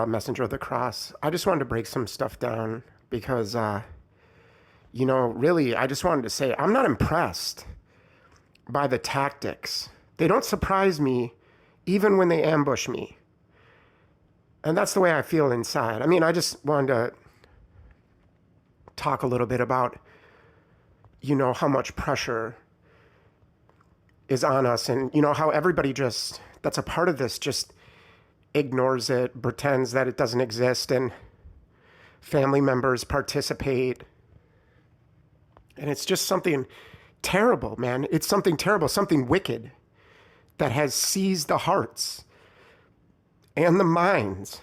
Messenger of the Cross. I just wanted to break some stuff down because, really, I just wanted to say I'm not impressed by the tactics. They don't surprise me even when they ambush me. And that's the way I feel inside. I mean, I just wanted to talk a little bit about, how much pressure is on us and, how everybody that's a part of this just ignores it, pretends that it doesn't exist, and family members participate. And it's just something terrible, man. It's something terrible, something wicked that has seized the hearts and the minds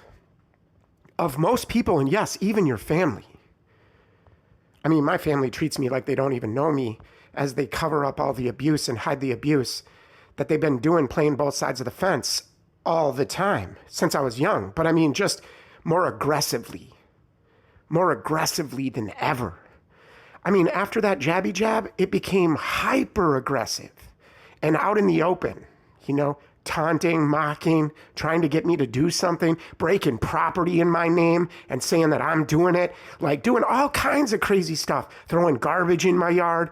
of most people, and yes, even your family. I mean, my family treats me like they don't even know me as they cover up all the abuse and hide the abuse that they've been doing, playing both sides of the fence all the time since I was young. But I mean, just more aggressively than ever. I mean, after that jabby jab, it became hyper aggressive and out in the open, taunting, mocking, trying to get me to do something, breaking property in my name and saying that I'm doing it, like doing all kinds of crazy stuff, throwing garbage in my yard.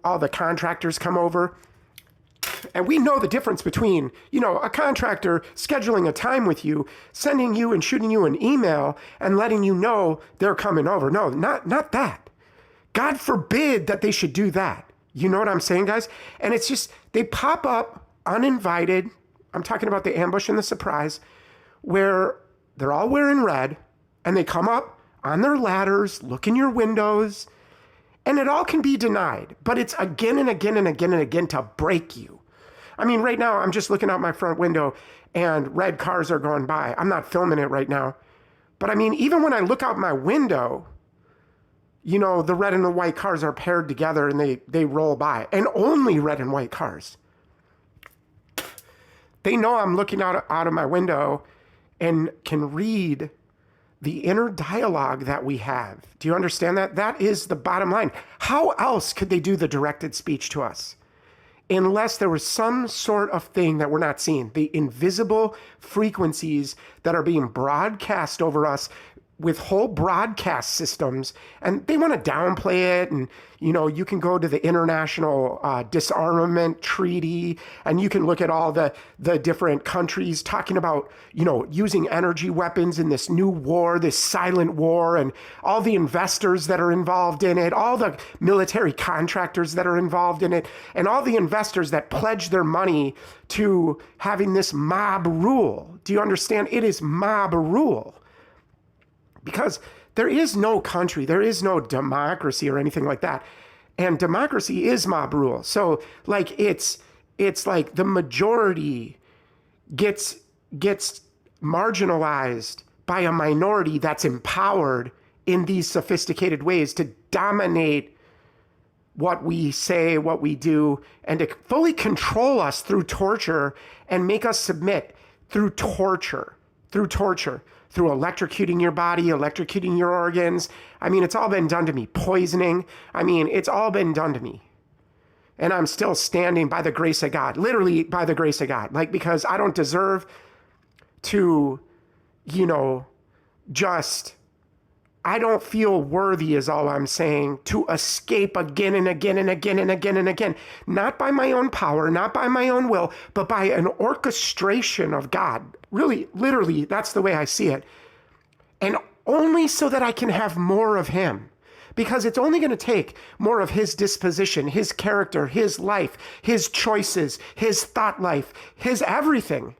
All the contractors come over. And we know the difference between, a contractor scheduling a time with you, sending you and shooting you an email and letting you know they're coming over. No, not that. God forbid that they should do that. You know what I'm saying, guys? And it's just, they pop up uninvited. I'm talking about the ambush and the surprise, where they're all wearing red and they come up on their ladders, look in your windows, and it all can be denied. But it's again and again and again and again to break you. I mean, right now, I'm just looking out my front window and red cars are going by. I'm not filming it right now. But I mean, even when I look out my window, the red and the white cars are paired together and they roll by. And only red and white cars. They know I'm looking out of my window and can read the inner dialogue that we have. Do you understand that? That is the bottom line. How else could they do the directed speech to us? Unless there was some sort of thing that we're not seeing. The invisible frequencies that are being broadcast over us with whole broadcast systems, and they want to downplay it. And, you can go to the International Disarmament Treaty, and you can look at all the different countries talking about, using energy weapons in this new war, this silent war, and all the investors that are involved in it, all the military contractors that are involved in it, and all the investors that pledge their money to having this mob rule. Do you understand? It is mob rule. Because there is no country, there is no democracy or anything like that. And democracy is mob rule. So like it's like the majority gets marginalized by a minority that's empowered in these sophisticated ways to dominate what we say, what we do, and to fully control us through torture and make us submit through torture. Through electrocuting your body, electrocuting your organs. I mean, it's all been done to me. Poisoning. I mean, it's all been done to me. And I'm still standing by the grace of God, literally by the grace of God. Like, because I don't deserve to, I don't feel worthy is all I'm saying, to escape again and again and again and again and again. Not by my own power, not by my own will, but by an orchestration of God. Really, literally, that's the way I see it. And only so that I can have more of him. Because it's only going to take more of his disposition, his character, his life, his choices, his thought life, his everything,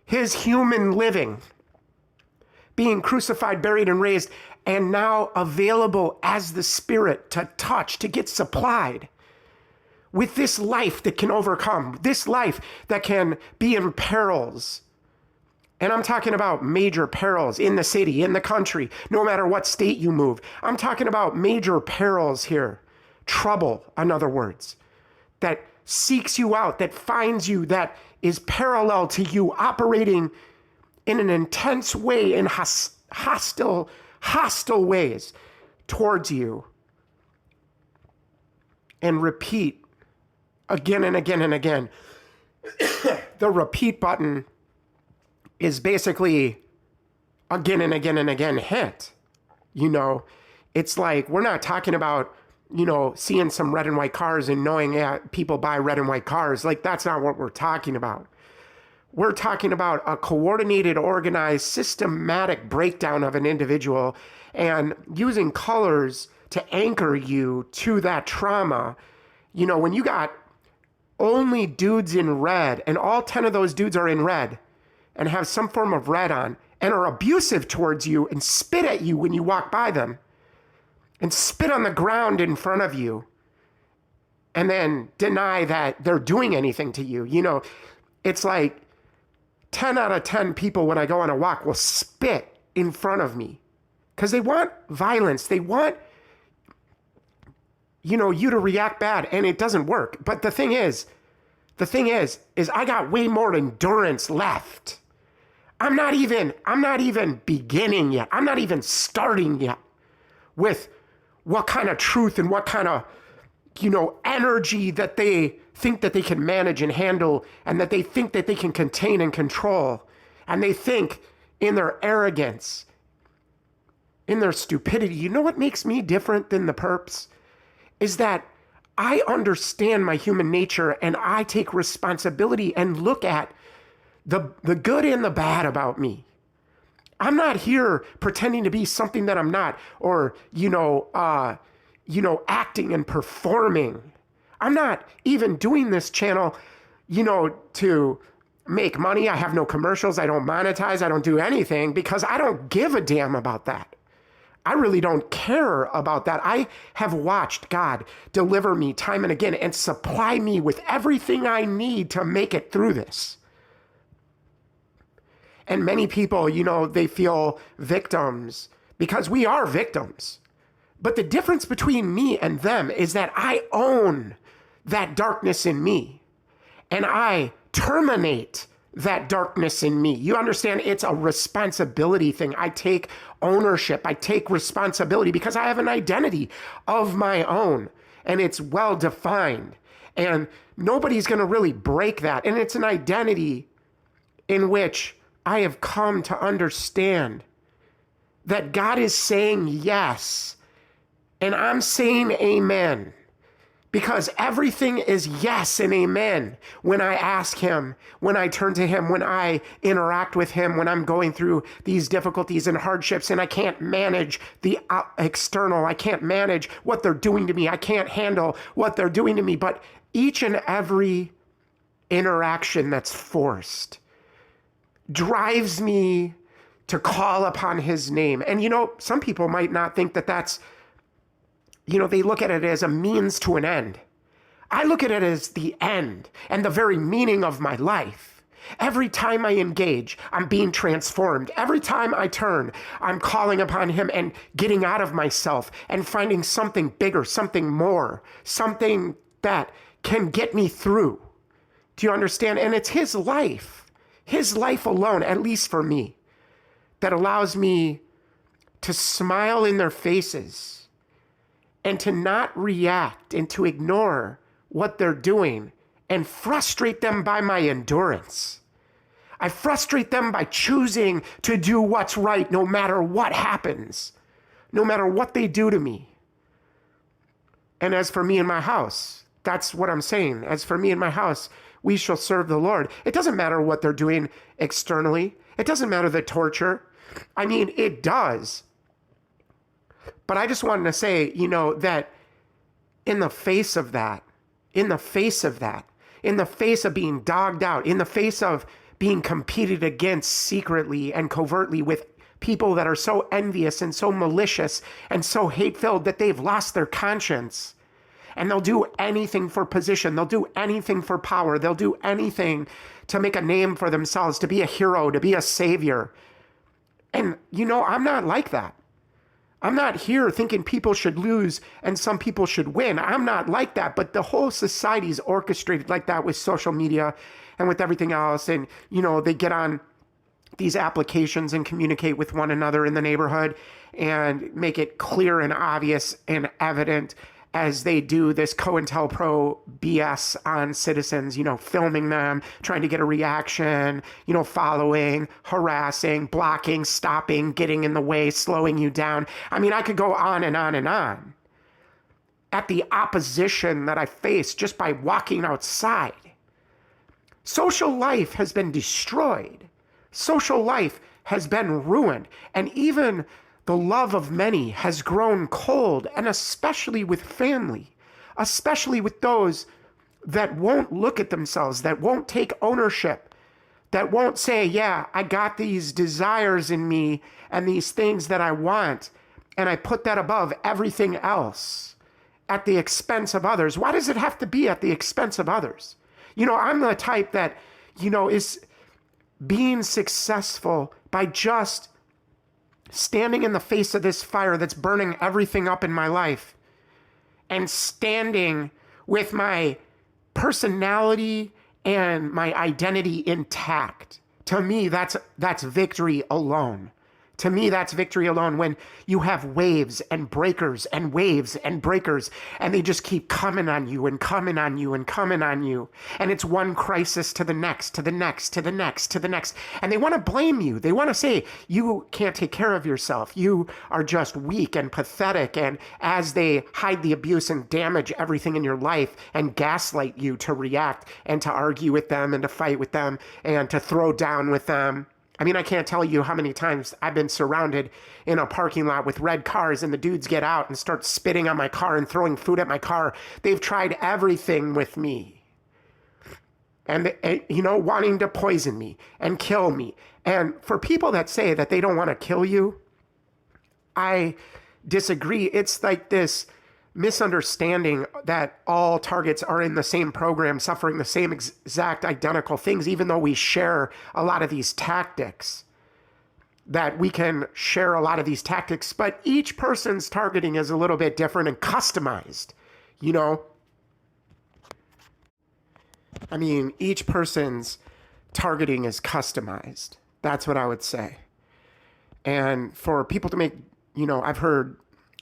his human living, being crucified, buried, and raised, and now available as the Spirit to touch, to get supplied with this life that can overcome, this life that can be in perils. And I'm talking about major perils in the city, in the country, no matter what state you move. I'm talking about major perils here. Trouble, in other words, that seeks you out, that finds you, that is parallel to you, operating in an intense way, in hostile ways towards you. And repeat again and again and again. The repeat button is basically again and again and again hit. You know, it's like, we're not talking about, seeing some red and white cars and knowing, yeah, people buy red and white cars. Like, that's not what we're talking about. We're talking about a coordinated, organized, systematic breakdown of an individual and using colors to anchor you to that trauma. When you got only dudes in red and all 10 of those dudes are in red and have some form of red on and are abusive towards you and spit at you when you walk by them and spit on the ground in front of you and then deny that they're doing anything to you. It's like 10 out of 10 people when I go on a walk will spit in front of me because they want violence. They want, you to react bad, and it doesn't work. But the thing is I got way more endurance left. I'm not even beginning yet. I'm not even starting yet with what kind of truth and what kind of, energy that they think that they can manage and handle, and that they think that they can contain and control. And they think in their arrogance, in their stupidity. You know what makes me different than the perps? Is that I understand my human nature and I take responsibility and look at the good and the bad about me. I'm not here pretending to be something that I'm not, or, acting and performing. I'm not even doing this channel, to make money. I have no commercials. I don't monetize. I don't do anything because I don't give a damn about that. I really don't care about that. I have watched God deliver me time and again and supply me with everything I need to make it through this. And many people, they feel victims because we are victims. But the difference between me and them is that I own that darkness in me and I terminate that darkness in me. You understand? It's a responsibility thing. I take ownership. I take responsibility because I have an identity of my own and it's well defined and nobody's going to really break that. And it's an identity in which I have come to understand that God is saying yes and I'm saying amen. Because everything is yes and amen when I ask him, when I turn to him, when I interact with him, when I'm going through these difficulties and hardships and I can't manage the external. I can't manage what they're doing to me. I can't handle what they're doing to me. But each and every interaction that's forced drives me to call upon his name. And some people might not think that that's, they look at it as a means to an end. I look at it as the end and the very meaning of my life. Every time I engage, I'm being transformed. Every time I turn, I'm calling upon him and getting out of myself and finding something bigger, something more, something that can get me through. Do you understand? And it's his life alone, at least for me, that allows me to smile in their faces and to not react and to ignore what they're doing and frustrate them by my endurance. I frustrate them by choosing to do what's right no matter what happens, no matter what they do to me. And as for me and my house, that's what I'm saying. As for me and my house, we shall serve the Lord. It doesn't matter what they're doing externally. It doesn't matter the torture. I mean, it does. But I just wanted to say, that in the face of that, in the face of being dogged out, in the face of being competed against secretly and covertly with people that are so envious and so malicious and so hate-filled that they've lost their conscience, and they'll do anything for position, they'll do anything for power, they'll do anything to make a name for themselves, to be a hero, to be a savior. And, I'm not like that. I'm not here thinking people should lose and some people should win. I'm not like that, but the whole society is orchestrated like that with social media and with everything else. And, they get on these applications and communicate with one another in the neighborhood and make it clear and obvious and evident as they do this COINTELPRO BS on citizens, filming them, trying to get a reaction, following, harassing, blocking, stopping, getting in the way, slowing you down. I mean, I could go on and on and on. At the opposition that I face just by walking outside. Social life has been destroyed. Social life has been ruined. And even the love of many has grown cold, and especially with family, especially with those that won't look at themselves, that won't take ownership, that won't say, yeah, I got these desires in me and these things that I want, and I put that above everything else at the expense of others. Why does it have to be at the expense of others? I'm the type that, is being successful by just standing in the face of this fire that's burning everything up in my life and standing with my personality and my identity intact. To me, that's victory alone. To me, that's victory alone, when you have waves and breakers and waves and breakers, and they just keep coming on you and coming on you and coming on you. And it's one crisis to the next, to the next, to the next, to the next. And they want to blame you. They want to say, you can't take care of yourself. You are just weak and pathetic. And as they hide the abuse and damage everything in your life and gaslight you to react and to argue with them and to fight with them and to throw down with them. I mean, I can't tell you how many times I've been surrounded in a parking lot with red cars and the dudes get out and start spitting on my car and throwing food at my car. They've tried everything with me. And, wanting to poison me and kill me. And for people that say that they don't want to kill you, I disagree. It's like this misunderstanding that all targets are in the same program, suffering the same exact identical things, even though we share a lot of these tactics, that we can share a lot of these tactics, but each person's targeting is a little bit different and customized, I mean, each person's targeting is customized. That's what I would say. And for people to make, I've heard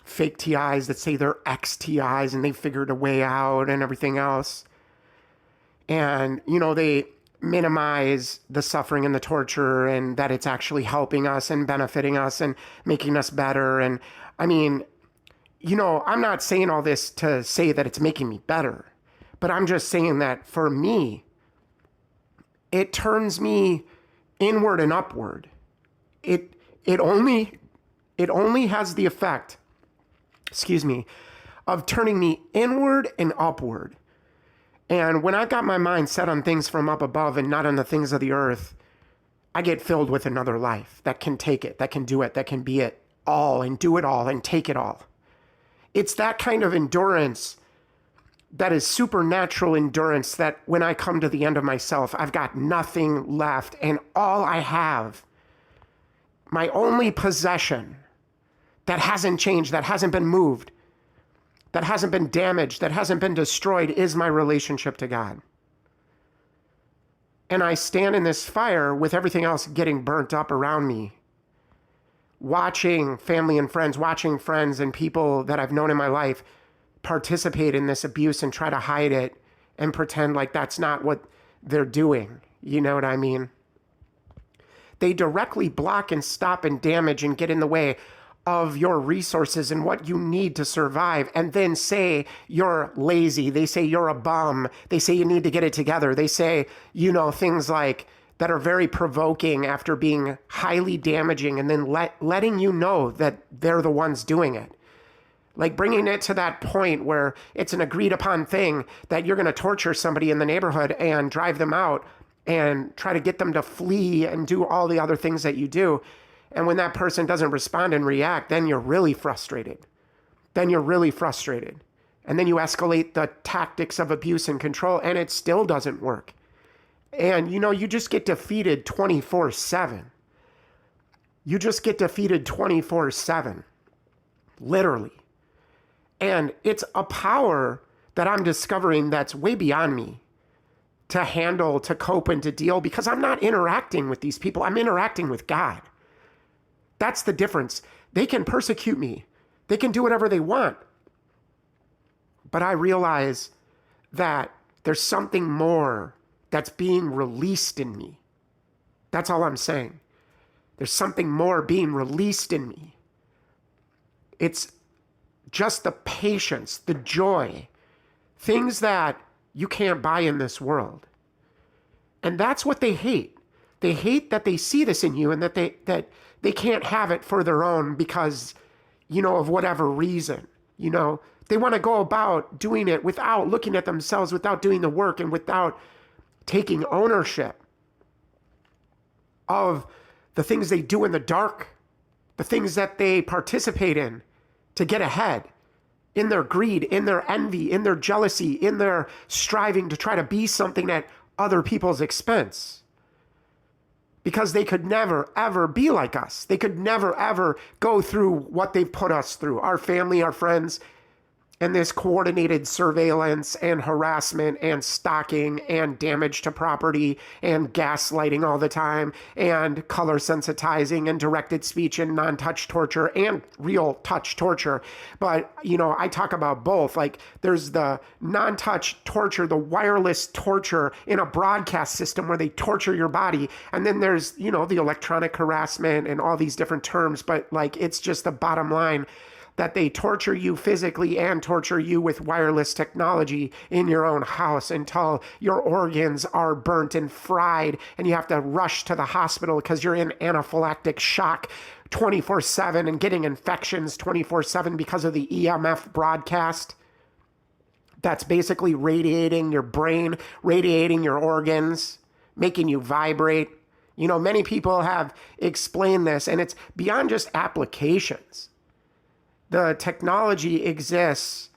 fake TIs that say they're ex-TIs and they figured a way out and everything else. And, they minimize the suffering and the torture and that it's actually helping us and benefiting us and making us better. And I mean, I'm not saying all this to say that it's making me better, but I'm just saying that for me, it turns me inward and upward. It only has the effect of turning me inward and upward. And when I got my mind set on things from up above and not on the things of the earth, I get filled with another life that can take it, that can do it, that can be it all and do it all and take it all. It's that kind of endurance that is supernatural endurance that when I come to the end of myself, I've got nothing left. And all I have, my only possession, that hasn't changed, that hasn't been moved, that hasn't been damaged, that hasn't been destroyed, is my relationship to God. And I stand in this fire with everything else getting burnt up around me, watching family and friends, watching friends and people that I've known in my life participate in this abuse and try to hide it and pretend like that's not what they're doing. You know what I mean? They directly block and stop and damage and get in the way of your resources and what you need to survive, and then say you're lazy. They say you're a bum. They say you need to get it together. They say, things like that are very provoking after being highly damaging, and then letting you know that they're the ones doing it. Like bringing it to that point where it's an agreed upon thing that you're going to torture somebody in the neighborhood and drive them out and try to get them to flee and do all the other things that you do. And when that person doesn't respond and react, then you're really frustrated. And then you escalate the tactics of abuse and control, and it still doesn't work. And, you just get defeated 24/7. You just get defeated 24/7. Literally. And it's a power that I'm discovering that's way beyond me to handle, to cope, and to deal, because I'm not interacting with these people. I'm interacting with God. That's the difference. They can persecute me. They can do whatever they want. But I realize that there's something more that's being released in me. That's all I'm saying. There's something more being released in me. It's just the patience, the joy, things that you can't buy in this world. And that's what they hate. They hate that they see this in you and that they can't have it for their own because, of whatever reason. They want to go about doing it without looking at themselves, without doing the work, and without taking ownership of the things they do in the dark, the things that they participate in to get ahead, in their greed, in their envy, in their jealousy, in their striving to try to be something at other people's expense. Because they could never, ever be like us. They could never, ever go through what they've put us through, our family, our friends, and this coordinated surveillance and harassment and stalking and damage to property and gaslighting all the time and color sensitizing and directed speech and non-touch torture and real touch torture. But, I talk about both. Like there's the non-touch torture, the wireless torture in a broadcast system where they torture your body. And then there's, the electronic harassment and all these different terms. But like, it's just the bottom line that they torture you physically and torture you with wireless technology in your own house until your organs are burnt and fried and you have to rush to the hospital because you're in anaphylactic shock 24/7 and getting infections 24/7 because of the EMF broadcast. That's basically radiating your brain, radiating your organs, making you vibrate. Many people have explained this, and it's beyond just applications. The technology exists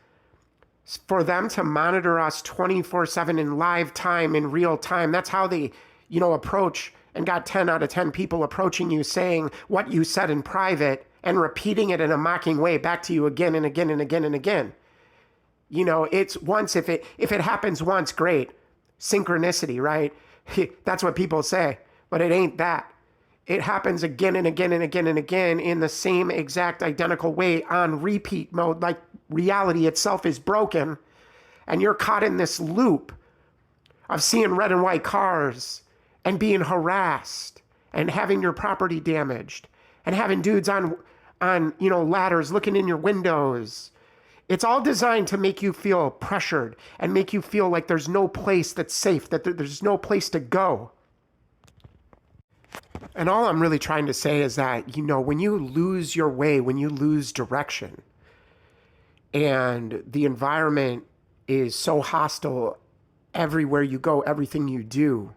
for them to monitor us 24/7 in live time, in real time. That's how they, approach and got 10 out of 10 people approaching you saying what you said in private and repeating it in a mocking way back to you again and again and again and again. It's once, if it happens once, great. Synchronicity, right? That's what people say, but it ain't that. It happens again and again and again and again in the same exact identical way on repeat mode, like reality itself is broken and you're caught in this loop of seeing red and white cars and being harassed and having your property damaged and having dudes on ladders looking in your windows. It's all designed to make you feel pressured and make you feel like there's no place that's safe, that there's no place to go. And all I'm really trying to say is that, when you lose your way, when you lose direction, and the environment is so hostile everywhere you go, everything you do,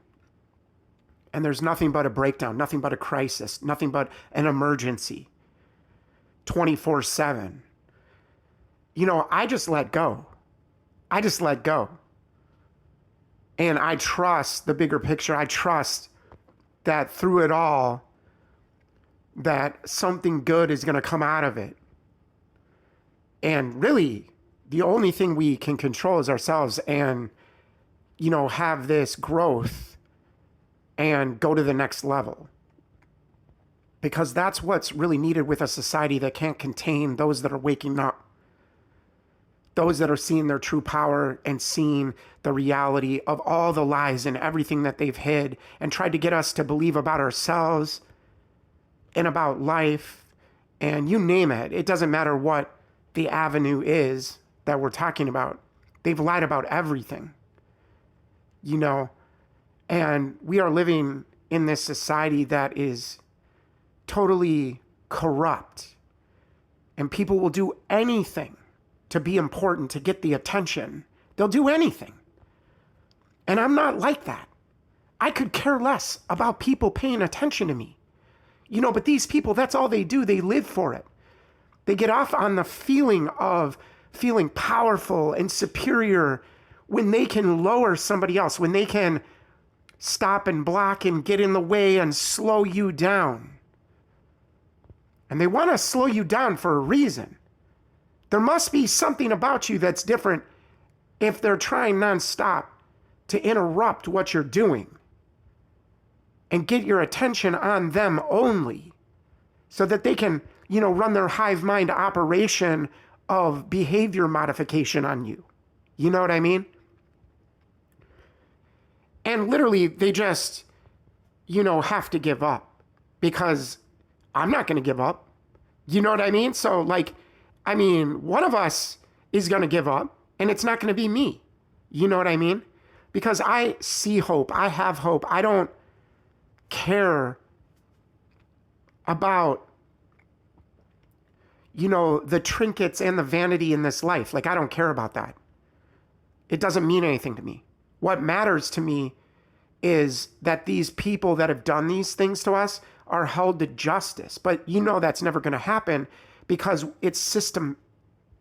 and there's nothing but a breakdown, nothing but a crisis, nothing but an emergency, 24/7, I just let go. I just let go. And I trust the bigger picture. I trust that through it all, that something good is going to come out of it. And really, the only thing we can control is ourselves and, have this growth and go to the next level. Because that's what's really needed with a society that can't contain those that are waking up. Those that are seeing their true power and seeing the reality of all the lies and everything that they've hid and tried to get us to believe about ourselves and about life and you name it. It doesn't matter what the avenue is that we're talking about. They've lied about everything, and we are living in this society that is totally corrupt, and people will do anything to be important, to get the attention. They'll do anything. And I'm not like that. I could care less about people paying attention to me. But these people, that's all they do. They live for it. They get off on the feeling of feeling powerful and superior when they can lower somebody else, when they can stop and block and get in the way and slow you down. And they want to slow you down for a reason. There must be something about you that's different if they're trying nonstop to interrupt what you're doing and get your attention on them only so that they can, run their hive mind operation of behavior modification on you. You know what I mean? And literally, they just, have to give up because I'm not going to give up. You know what I mean? So, one of us is going to give up, and it's not going to be me. You know what I mean? Because I see hope. I have hope. I don't care about, the trinkets and the vanity in this life. I don't care about that. It doesn't mean anything to me. What matters to me is that these people that have done these things to us are held to justice. But that's never going to happen because it's system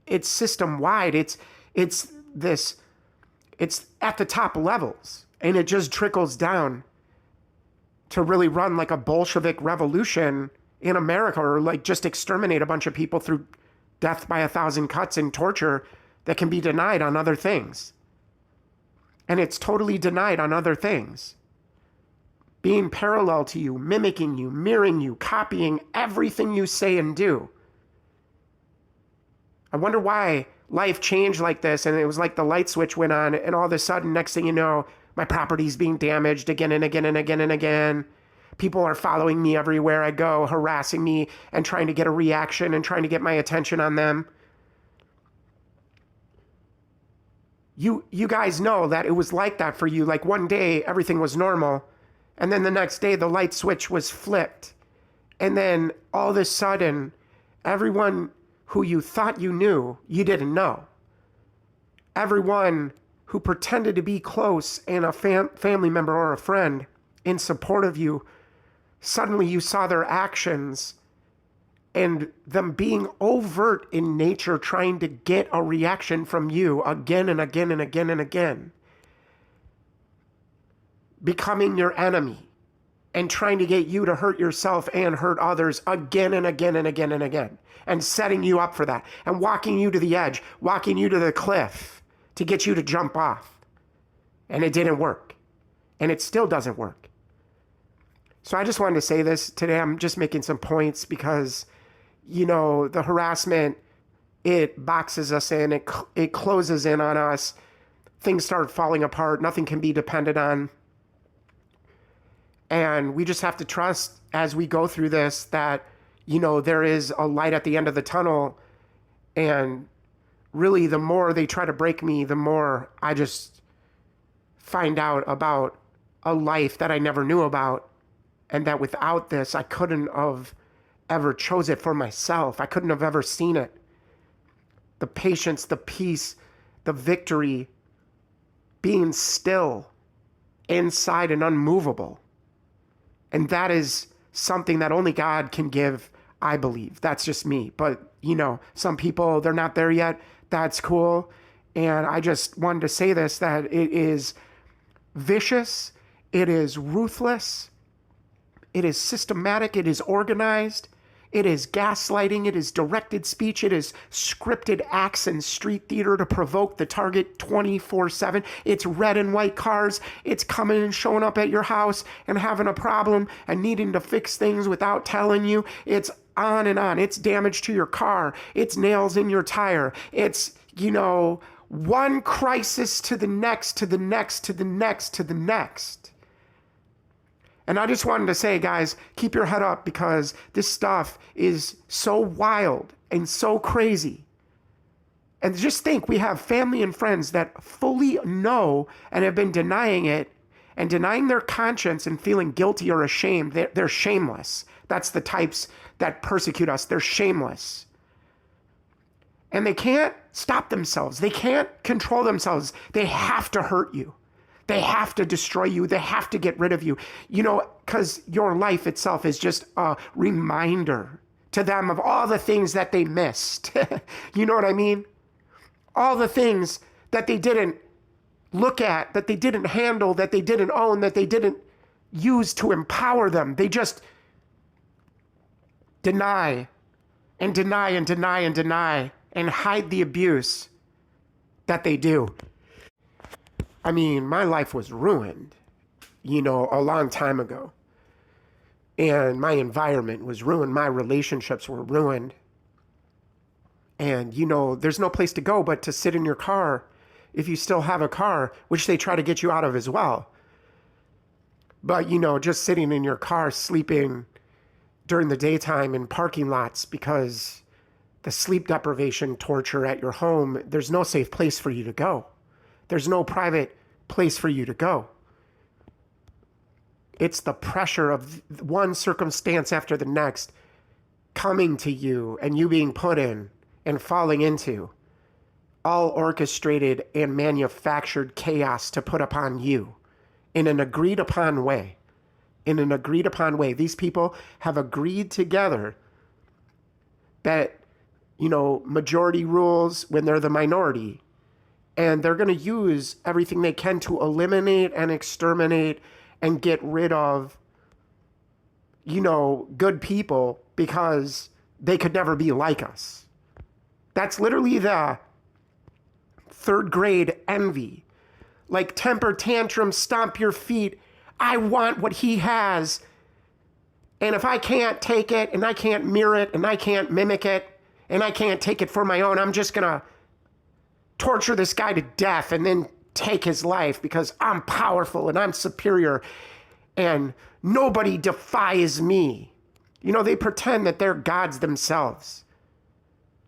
wide. It's at the top levels, and it just trickles down to really run like a Bolshevik revolution in America, or just exterminate a bunch of people through death by 1,000 cuts and torture that can be denied on other things. And it's totally denied on other things. Being parallel to you, mimicking you, mirroring you, copying everything you say and do. I wonder why life changed like this, and it was like the light switch went on, and all of a sudden, next thing you know, my property's being damaged again and again and again and again. People are following me everywhere I go, harassing me and trying to get a reaction and trying to get my attention on them. You guys know that it was like that for you. Like one day, everything was normal, and then the next day, the light switch was flipped. And then all of a sudden, everyone who you thought you knew, you didn't know. Everyone who pretended to be close and a family member or a friend in support of you, suddenly you saw their actions and them being overt in nature, trying to get a reaction from you again and again and again and again. Becoming your enemy and trying to get you to hurt yourself and hurt others again and again and again and again. And setting you up for that. And walking you to the edge, walking you to the cliff to get you to jump off. And it didn't work. And it still doesn't work. So I just wanted to say this today. I'm just making some points because, the harassment, it boxes us in, it closes in on us. Things start falling apart. Nothing can be depended on. And we just have to trust as we go through this that, there is a light at the end of the tunnel. And really, the more they try to break me, the more I just find out about a life that I never knew about. And that without this, I couldn't have ever chose it for myself. I couldn't have ever seen it. The patience, the peace, the victory, being still inside and unmovable. And that is something that only God can give, I believe. That's just me. But, some people, they're not there yet. That's cool. And I just wanted to say this, that it is vicious. It is ruthless. It is systematic. It is organized. It is gaslighting. It is directed speech. It is scripted acts and street theater to provoke the target 24/7. It's red and white cars. It's coming and showing up at your house and having a problem and needing to fix things without telling you. It's on and on. It's damage to your car. It's nails in your tire. It's, one crisis to the next, to the next, to the next, to the next. And I just wanted to say, guys, keep your head up because this stuff is so wild and so crazy. And just think, we have family and friends that fully know and have been denying it and denying their conscience and feeling guilty or ashamed. They're shameless. That's the types that persecute us. They're shameless. And they can't stop themselves. They can't control themselves. They have to hurt you. They have to destroy you. They have to get rid of you, because your life itself is just a reminder to them of all the things that they missed. You know what I mean? All the things that they didn't look at, that they didn't handle, that they didn't own, that they didn't use to empower them. They just deny and deny and deny and deny and hide the abuse that they do. I mean, my life was ruined, a long time ago. And my environment was ruined. My relationships were ruined. And, there's no place to go but to sit in your car if you still have a car, which they try to get you out of as well. But, just sitting in your car sleeping during the daytime in parking lots because the sleep deprivation torture at your home, there's no safe place for you to go. There's no private place for you to go. It's the pressure of one circumstance after the next coming to you and you being put in and falling into, all orchestrated and manufactured chaos to put upon you in an agreed upon way. In an agreed upon way. These people have agreed together that, majority rules when they're the minority. And they're going to use everything they can to eliminate and exterminate and get rid of, good people because they could never be like us. That's literally the third grade envy. Like temper tantrum, stomp your feet. I want what he has. And if I can't take it and I can't mirror it and I can't mimic it and I can't take it for my own, I'm just going to torture this guy to death and then take his life because I'm powerful and I'm superior and nobody defies me. They pretend that they're gods themselves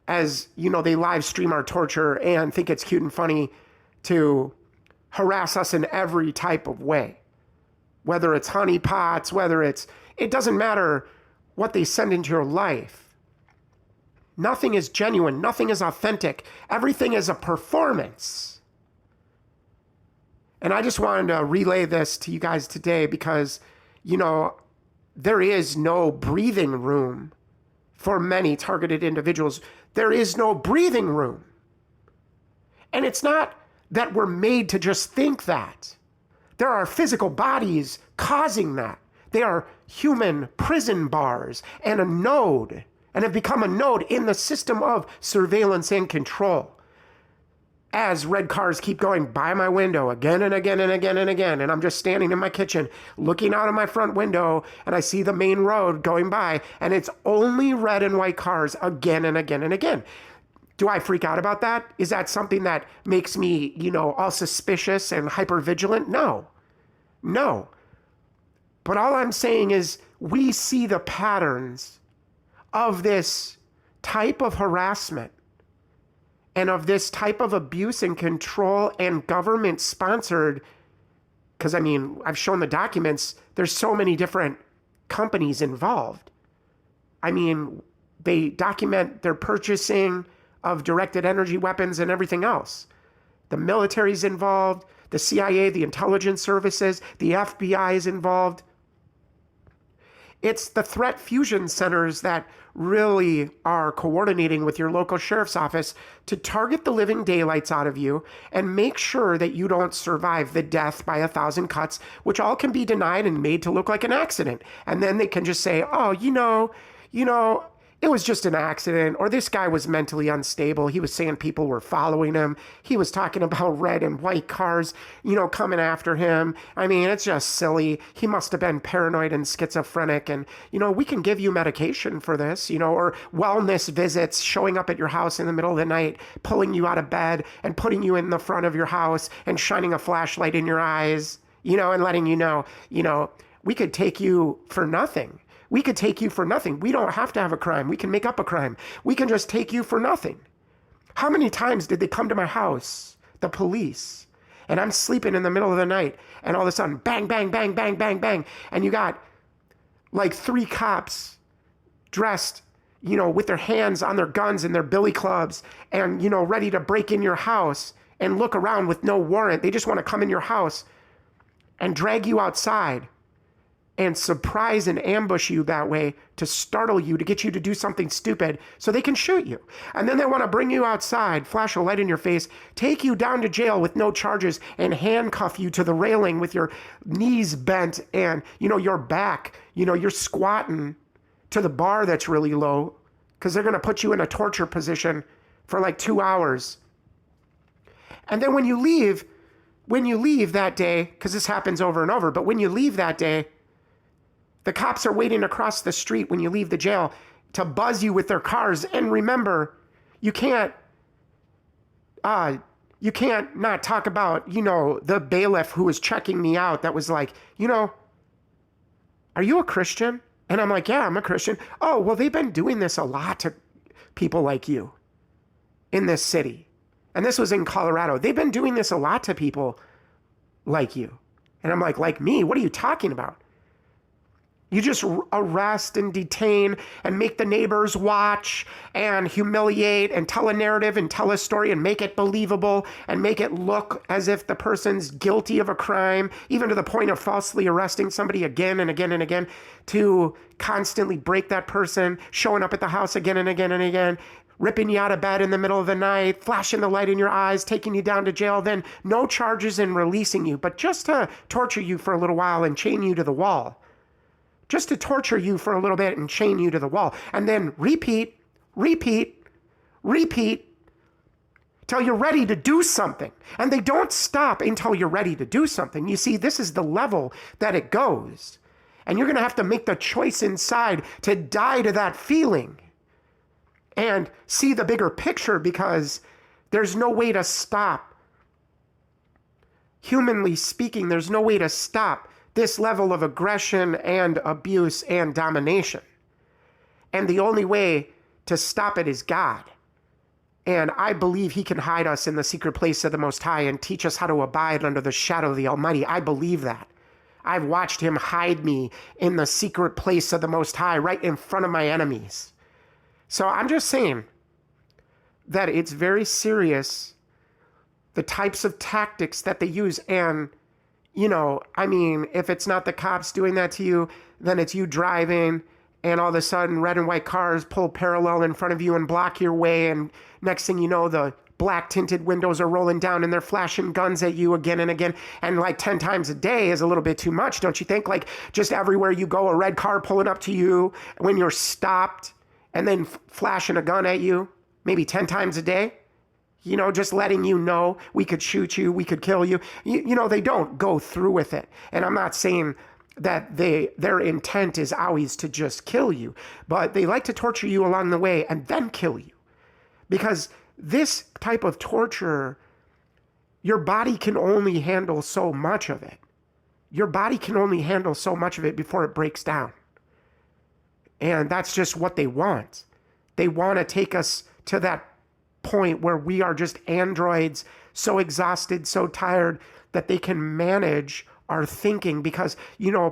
as, they live stream our torture and think it's cute and funny to harass us in every type of way. Whether it's honeypots, it doesn't matter what they send into your life. Nothing is genuine. Nothing is authentic. Everything is a performance. And I just wanted to relay this to you guys today because, there is no breathing room for many targeted individuals. There is no breathing room. And it's not that we're made to just think that. There are physical bodies causing that. They are human prison bars and a node, and have become a node in the system of surveillance and control. As red cars keep going by my window again and again and again and again, and I'm just standing in my kitchen looking out of my front window, and I see the main road going by, and it's only red and white cars again and again and again. Do I freak out about that? Is that something that makes me, all suspicious and hypervigilant? No. But all I'm saying is we see the patterns of this type of harassment and of this type of abuse and control and government sponsored, because I've shown the documents, there's so many different companies involved. They document their purchasing of directed energy weapons and everything else. The military's involved, the CIA, the intelligence services, the FBI is involved. It's the threat fusion centers that really are coordinating with your local sheriff's office to target the living daylights out of you and make sure that you don't survive the death by 1,000 cuts, which all can be denied and made to look like an accident. And then they can just say, oh, it was just an accident, or this guy was mentally unstable. He was saying people were following him. He was talking about red and white cars, coming after him. It's just silly. He must have been paranoid and schizophrenic. And, we can give you medication for this, or wellness visits, showing up at your house in the middle of the night, pulling you out of bed and putting you in the front of your house and shining a flashlight in your eyes, and letting you know, we could take you for nothing. We could take you for nothing. We don't have to have a crime. We can make up a crime. We can just take you for nothing. How many times did they come to my house, the police, and I'm sleeping in the middle of the night, and all of a sudden, bang, bang, bang, bang, bang, bang, and you got like 3 cops dressed, with their hands on their guns and their billy clubs and, ready to break in your house and look around with no warrant. They just want to come in your house and drag you outside and surprise and ambush you that way to startle you, to get you to do something stupid so they can shoot you. And then they want to bring you outside, flash a light in your face, take you down to jail with no charges, and handcuff you to the railing with your knees bent and, your back, you're squatting to the bar that's really low because they're going to put you in a torture position for like 2 hours. And then when you leave that day, because this happens over and over, but when you leave that day, the cops are waiting across the street when you leave the jail to buzz you with their cars. And remember, you can't You can't not talk about, the bailiff who was checking me out that was like, are you a Christian? And I'm like, yeah, I'm a Christian. Oh, well, they've been doing this a lot to people like you in this city. And this was in Colorado. They've been doing this a lot to people like you. And I'm like me? What are you talking about? You just arrest and detain and make the neighbors watch and humiliate and tell a narrative and tell a story and make it believable and make it look as if the person's guilty of a crime, even to the point of falsely arresting somebody again and again and again, to constantly break that person, showing up at the house again and again and again, ripping you out of bed in the middle of the night, flashing the light in your eyes, taking you down to jail, then no charges and releasing you, but just to torture you for a little while and chain you to the wall. Just to torture you for a little bit and chain you to the wall. And then repeat till you're ready to do something. And they don't stop until you're ready to do something. You see, this is the level that it goes. And you're going to have to make the choice inside to die to that feeling and see the bigger picture, because there's no way to stop. Humanly speaking, there's no way to stop this level of aggression and abuse and domination. And the only way to stop it is God. And I believe he can hide us in the secret place of the Most High and teach us how to abide under the shadow of the Almighty. I believe that. I've watched him hide me in the secret place of the Most High right in front of my enemies. So I'm just saying that it's very serious, the types of tactics that they use. And if it's not the cops doing that to you, then it's you driving and all of a sudden red and white cars pull parallel in front of you and block your way. And next thing you know, the black tinted windows are rolling down and they're flashing guns at you again and again. And like 10 times a day is a little bit too much, don't you think? Like just everywhere you go, a red car pulling up to you when you're stopped and then flashing a gun at you, maybe 10 times a day. Just letting you know we could shoot you, we could kill you. They don't go through with it. And I'm not saying that their intent is always to just kill you, but they like to torture you along the way and then kill you. Because this type of torture, your body can only handle so much of it. Your body can only handle so much of it before it breaks down. And that's just what they want. They want to take us to that point where we are just androids, so exhausted, so tired that they can manage our thinking, because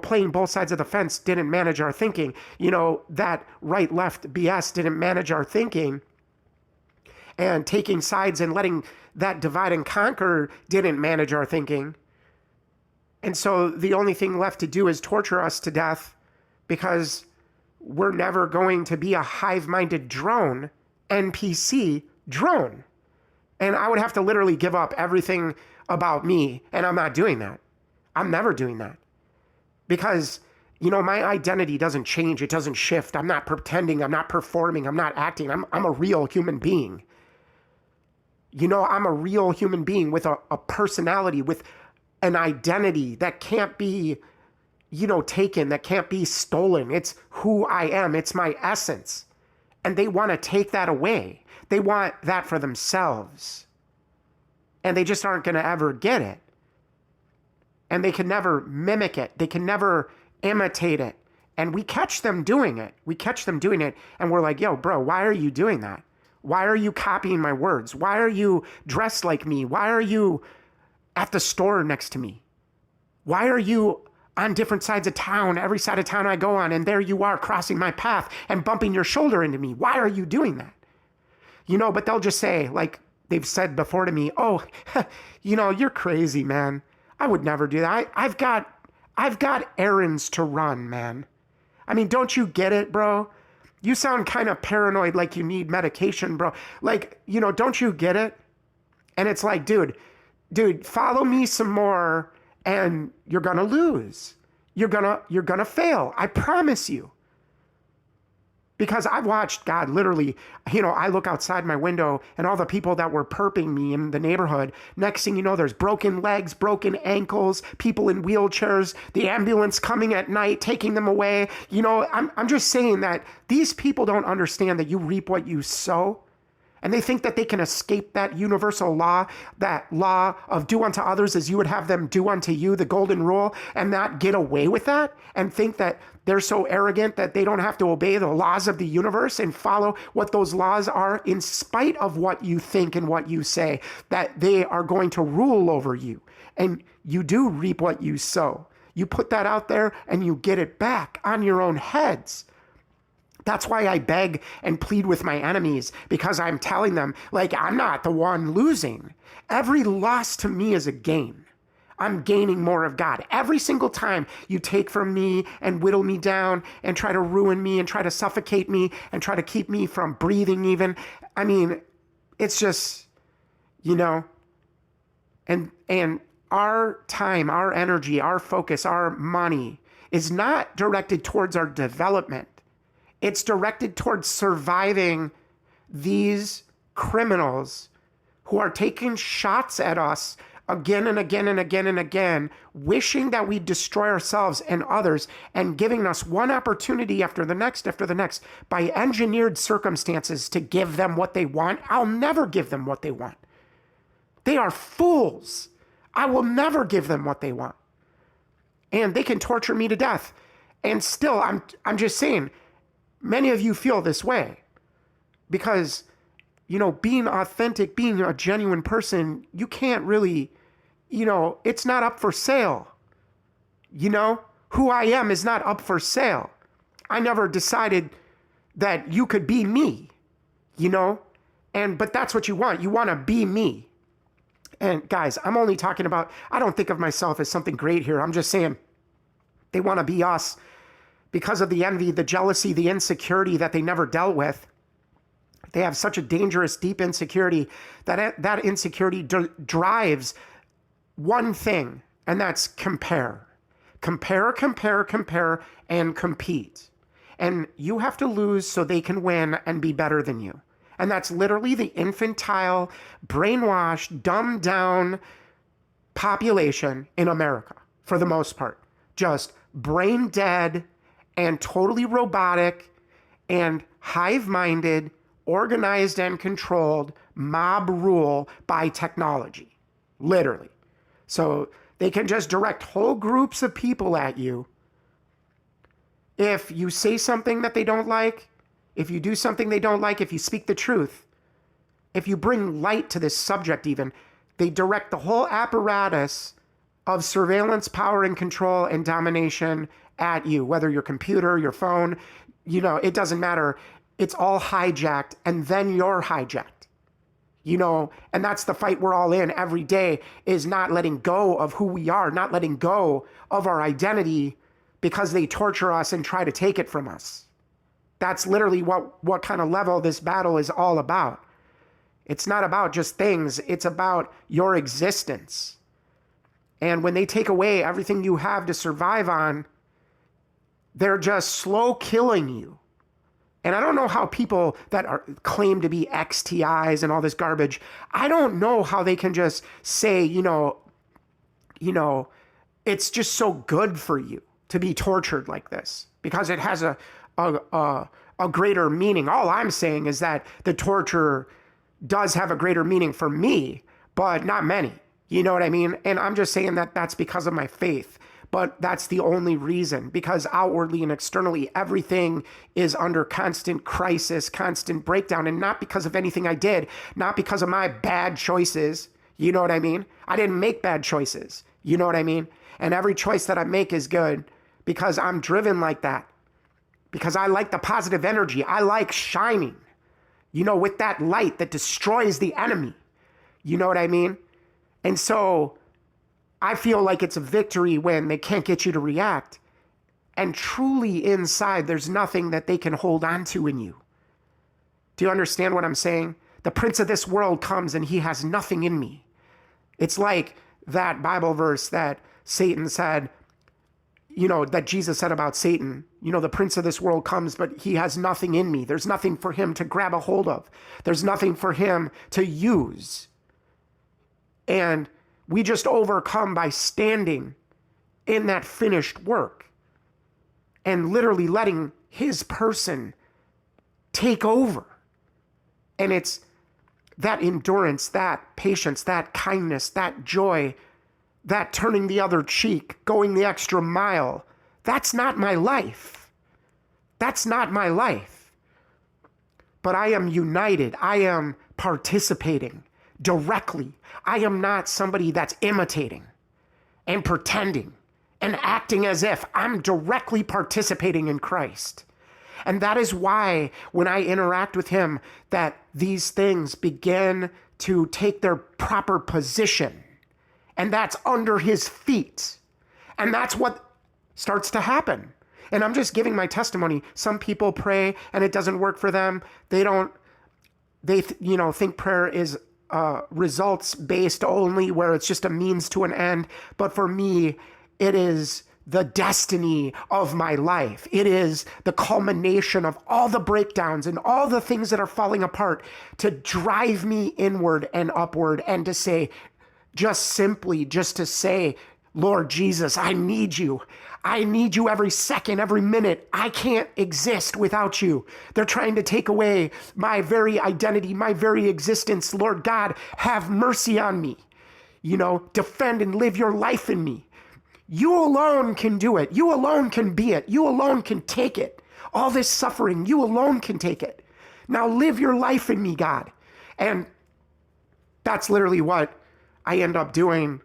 playing both sides of the fence didn't manage our thinking. That right left BS didn't manage our thinking, and taking sides and letting that divide and conquer didn't manage our thinking. And so the only thing left to do is torture us to death, because we're never going to be a hive-minded drone, NPC drone. And I would have to literally give up everything about me, and I'm not doing that. I'm never doing that. Because, my identity doesn't change, it doesn't shift. I'm not pretending, I'm not performing, I'm not acting. I'm a real human being. I'm a real human being with a personality, with an identity that can't be, taken, that can't be stolen. It's who I am, it's my essence. And they want to take that away. They want that for themselves. And they just aren't going to ever get it. And they can never mimic it. They can never imitate it. And we catch them doing it. And we're like, yo, bro, why are you doing that? Why are you copying my words? Why are you dressed like me? Why are you at the store next to me? Why are you on different sides of town, every side of town I go on, and there you are crossing my path and bumping your shoulder into me? Why are you doing that? But they'll just say, like they've said before to me, oh, you're crazy, man. I would never do that. I've got errands to run, man. I mean, don't you get it, bro? You sound kind of paranoid, like you need medication, bro. Like, don't you get it? And it's like, dude, follow me some more and you're going to lose. You're going to fail. I promise you. Because I've watched God literally, I look outside my window and all the people that were perping me in the neighborhood. Next thing you know, there's broken legs, broken ankles, people in wheelchairs, the ambulance coming at night, taking them away. I'm just saying that these people don't understand that you reap what you sow. And they think that they can escape that universal law, that law of do unto others as you would have them do unto you, the golden rule, and not get away with that and think that they're so arrogant that they don't have to obey the laws of the universe and follow what those laws are in spite of what you think and what you say, that they are going to rule over you. And you do reap what you sow. You put that out there and you get it back on your own heads. That's why I beg and plead with my enemies, because I'm telling them, like, I'm not the one losing. Every loss to me is a gain. I'm gaining more of God. Every single time you take from me and whittle me down and try to ruin me and try to suffocate me and try to keep me from breathing even. I mean, it's just, and our time, our energy, our focus, our money is not directed towards our development. It's directed towards surviving these criminals who are taking shots at us again and again and again and again, wishing that we destroy ourselves and others, and giving us one opportunity after the next by engineered circumstances to give them what they want. I'll never give them what they want. They are fools. I will never give them what they want. And they can torture me to death. And still, I'm just saying, many of you feel this way because, being authentic, being a genuine person, you can't really, it's not up for sale. Who I am is not up for sale. I never decided that you could be me, but that's what you want. You want to be me. And guys, I'm only talking about, I don't think of myself as something great here. I'm just saying they want to be us. Because of the envy, the jealousy, the insecurity that they never dealt with, they have such a dangerous, deep insecurity that insecurity drives one thing, and that's compare. Compare, and compete. And you have to lose so they can win and be better than you. And that's literally the infantile, brainwashed, dumbed down population in America, for the most part. Just brain dead, and totally robotic and hive-minded, organized and controlled mob rule by technology, literally. So they can just direct whole groups of people at you. If you say something that they don't like, if you do something they don't like, if you speak the truth, if you bring light to this subject even, they direct the whole apparatus of surveillance, power, and control and domination at you, whether your computer, your phone, it doesn't matter. It's all hijacked, and then you're hijacked, and that's the fight we're all in every day, is not letting go of who we are, not letting go of our identity because they torture us and try to take it from us. That's literally what kind of level this battle is all about. It's not about just things. It's about your existence. And when they take away everything you have to survive on, they're just slow killing you. And I don't know how people that claim to be XTIs and all this garbage, I don't know how they can just say, it's just so good for you to be tortured like this because it has a greater meaning. All I'm saying is that the torture does have a greater meaning for me, but not many. You know what I mean? And I'm just saying that that's because of my faith. But that's the only reason, because outwardly and externally, everything is under constant crisis, constant breakdown, and not because of anything I did, not because of my bad choices. You know what I mean? I didn't make bad choices. You know what I mean? And every choice that I make is good because I'm driven like that, because I like the positive energy. I like shining, with that light that destroys the enemy. You know what I mean? And so I feel like it's a victory when they can't get you to react. And truly inside, there's nothing that they can hold on to in you. Do you understand what I'm saying? The prince of this world comes and he has nothing in me. It's like that Bible verse that Satan said, that Jesus said about Satan. The prince of this world comes, but he has nothing in me. There's nothing for him to grab a hold of. There's nothing for him to use. And we just overcome by standing in that finished work and literally letting his person take over. And it's that endurance, that patience, that kindness, that joy, that turning the other cheek, going the extra mile. That's not my life. That's not my life. But I am united. I am participating directly. I am not somebody that's imitating and pretending and acting as if. I'm directly participating in Christ. And that is why when I interact with him, that these things begin to take their proper position. And that's under his feet. And that's what starts to happen. And I'm just giving my testimony. Some people pray and it doesn't work for them. They think prayer is results based only, where it's just a means to an end. But for me, it is the destiny of my life. It is the culmination of all the breakdowns and all the things that are falling apart to drive me inward and upward, and to say, just to say, Lord Jesus, I need you. I need you every second, every minute. I can't exist without you. They're trying to take away my very identity, my very existence. Lord God, have mercy on me. Defend and live your life in me. You alone can do it. You alone can be it. You alone can take it. All this suffering, you alone can take it. Now live your life in me, God. And that's literally what I end up doing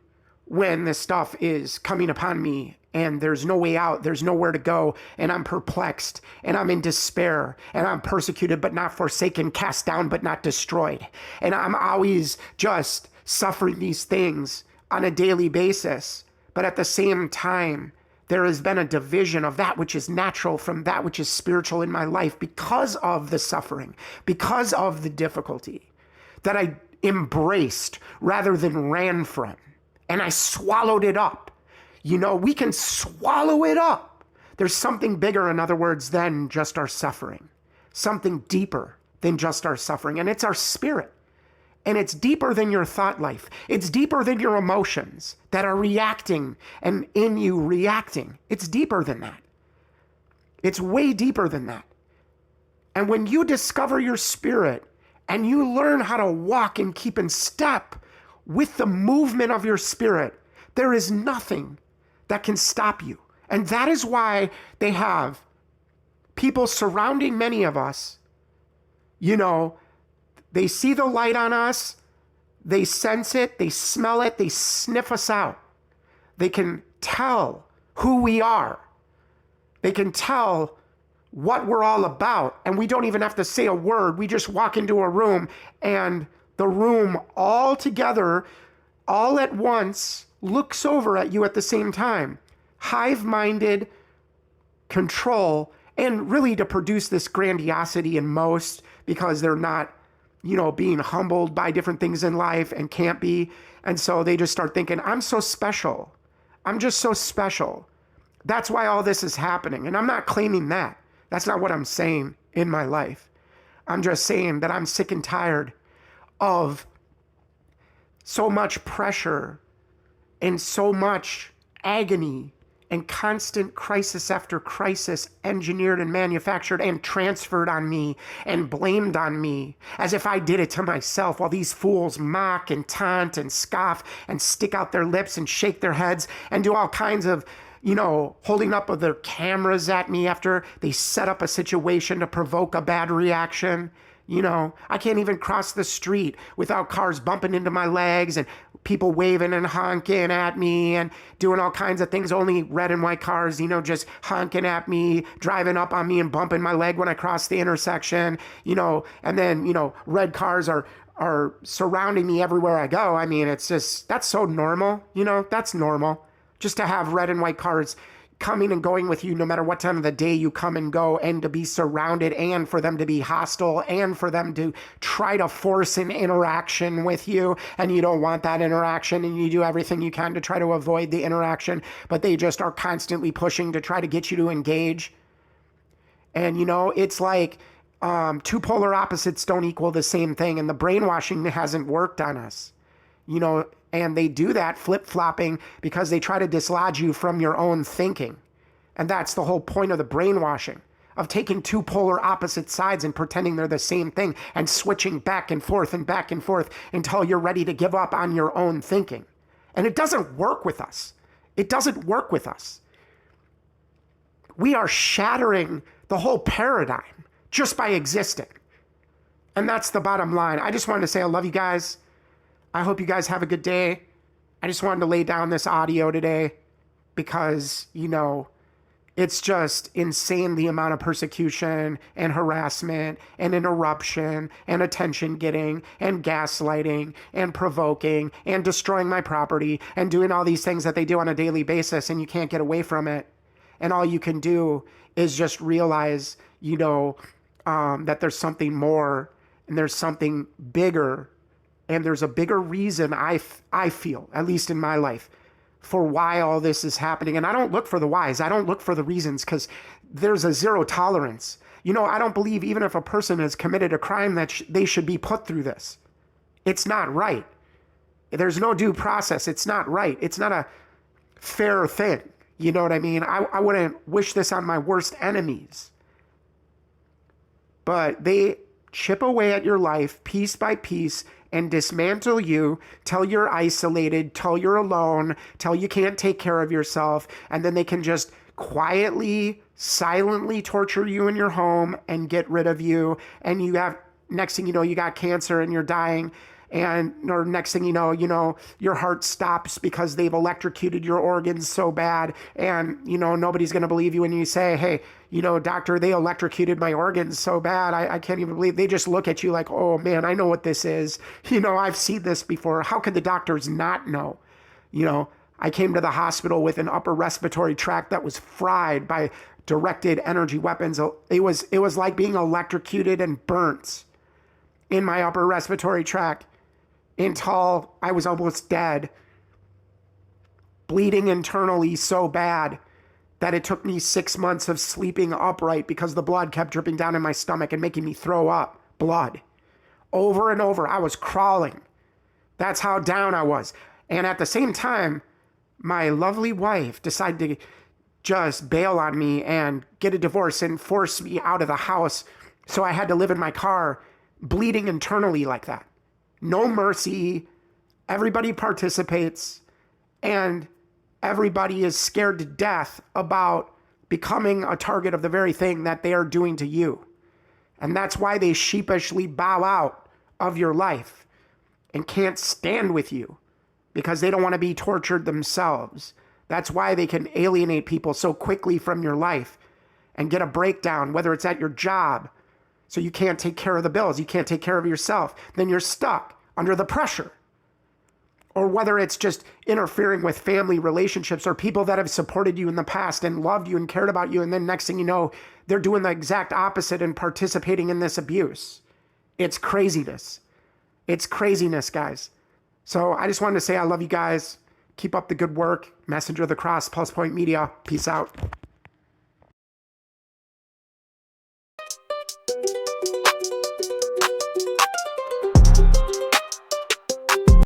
when this stuff is coming upon me and there's no way out, there's nowhere to go, and I'm perplexed, and I'm in despair, and I'm persecuted but not forsaken, cast down but not destroyed. And I'm always just suffering these things on a daily basis. But at the same time, there has been a division of that which is natural from that which is spiritual in my life because of the suffering, because of the difficulty that I embraced rather than ran from. And I swallowed it up. We can swallow it up. There's something bigger, in other words, than just our suffering. Something deeper than just our suffering. And it's our spirit. And it's deeper than your thought life. It's deeper than your emotions that are reacting and in you reacting. It's deeper than that. It's way deeper than that. And when you discover your spirit and you learn how to walk and keep in step with the movement of your spirit, there is nothing that can stop you. And that is why they have people surrounding many of us. They see the light on us, they sense it, they smell it, they sniff us out. They can tell who we are. They can tell what we're all about, and we don't even have to say a word. We just walk into a room, and the room all together, all at once, looks over at you at the same time. Hive-minded control, and really to produce this grandiosity in most, because they're not being humbled by different things in life and can't be. And so they just start thinking, I'm so special. I'm just so special. That's why all this is happening. And I'm not claiming that. That's not what I'm saying in my life. I'm just saying that I'm sick and tired of so much pressure and so much agony and constant crisis after crisis engineered and manufactured and transferred on me and blamed on me as if I did it to myself, while these fools mock and taunt and scoff and stick out their lips and shake their heads and do all kinds of, holding up of their cameras at me after they set up a situation to provoke a bad reaction. I can't even cross the street without cars bumping into my legs and people waving and honking at me and doing all kinds of things. Only red and white cars, just honking at me, driving up on me and bumping my leg when I cross the intersection, and then, red cars are surrounding me everywhere I go. I mean, it's just, that's so normal, that's normal. Just to have red and white cars coming and going with you no matter what time of the day you come and go, and to be surrounded, and for them to be hostile, and for them to try to force an interaction with you, and you don't want that interaction, and you do everything you can to try to avoid the interaction, but they just are constantly pushing to try to get you to engage. And it's like two polar opposites don't equal the same thing, and the brainwashing hasn't worked on us. And they do that flip-flopping because they try to dislodge you from your own thinking. And that's the whole point of the brainwashing. of taking two polar opposite sides and pretending they're the same thing and switching back and forth until you're ready to give up on your own thinking. And it doesn't work with us. It doesn't work with us. We are shattering the whole paradigm just by existing. And that's the bottom line. I just wanted to say I love you guys. I hope you guys have a good day. I just wanted to lay down this audio today because, it's just insane the amount of persecution and harassment and interruption and attention getting and gaslighting and provoking and destroying my property and doing all these things that they do on a daily basis, and you can't get away from it. And all you can do is just realize, that there's something more and there's something bigger, and there's a bigger reason I feel, at least in my life, for why all this is happening. And I don't look for the whys. I don't look for the reasons because there's a zero tolerance. I don't believe even if a person has committed a crime that they should be put through this. It's not right. There's no due process. It's not right. It's not a fair thing. You know what I mean? I wouldn't wish this on my worst enemies. But they chip away at your life piece by piece and dismantle you till you're isolated, till you're alone, till you can't take care of yourself. And then they can just quietly, silently torture you in your home and get rid of you. And next thing you know, you got cancer and you're dying. Or next thing you know, your heart stops because they've electrocuted your organs so bad. And, nobody's going to believe you when you say, hey, doctor, they electrocuted my organs so bad. I can't even believe. They just look at you like, oh man, I know what this is. I've seen this before. How could the doctors not know? I came to the hospital with an upper respiratory tract that was fried by directed energy weapons. It was like being electrocuted and burnt in my upper respiratory tract until I was almost dead, bleeding internally so bad that it took me 6 months of sleeping upright because the blood kept dripping down in my stomach and making me throw up blood. Over and over, I was crawling. That's how down I was. And at the same time, my lovely wife decided to just bail on me and get a divorce and force me out of the house. So I had to live in my car bleeding internally like that. No mercy. Everybody participates, and everybody is scared to death about becoming a target of the very thing that they are doing to you. And that's why they sheepishly bow out of your life and can't stand with you, because they don't want to be tortured themselves. That's why they can alienate people so quickly from your life and get a breakdown, whether it's at your job. So you can't take care of the bills, you can't take care of yourself, then you're stuck under the pressure. Or whether it's just interfering with family relationships or people that have supported you in the past and loved you and cared about you, and then next thing you know, they're doing the exact opposite and participating in this abuse. It's craziness. It's craziness, guys. So I just wanted to say I love you guys. Keep up the good work. Messenger of the Cross, Pulse Point Media. Peace out.